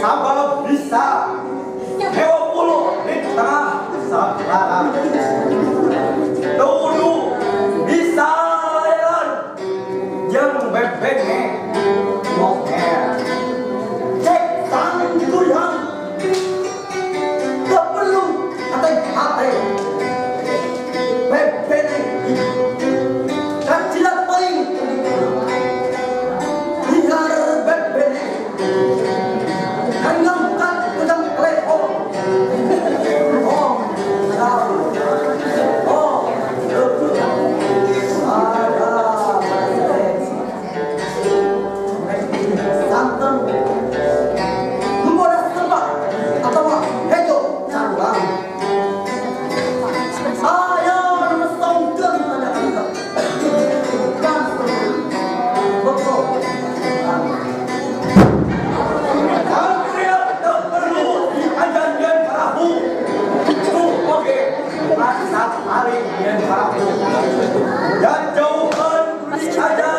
Sabab bisa 20 di tengah sekarang dulu bisa layan yang bebeknya moker cek tangan gitu yang gak perlu hati-hati bebeknya dan tidak paling lihat bebeknya ngangkat pedang leho. Santan membodas tempat atau hejo sarang saya mesongkan anak-anak dan betul hari yang baru dan jauhkan aja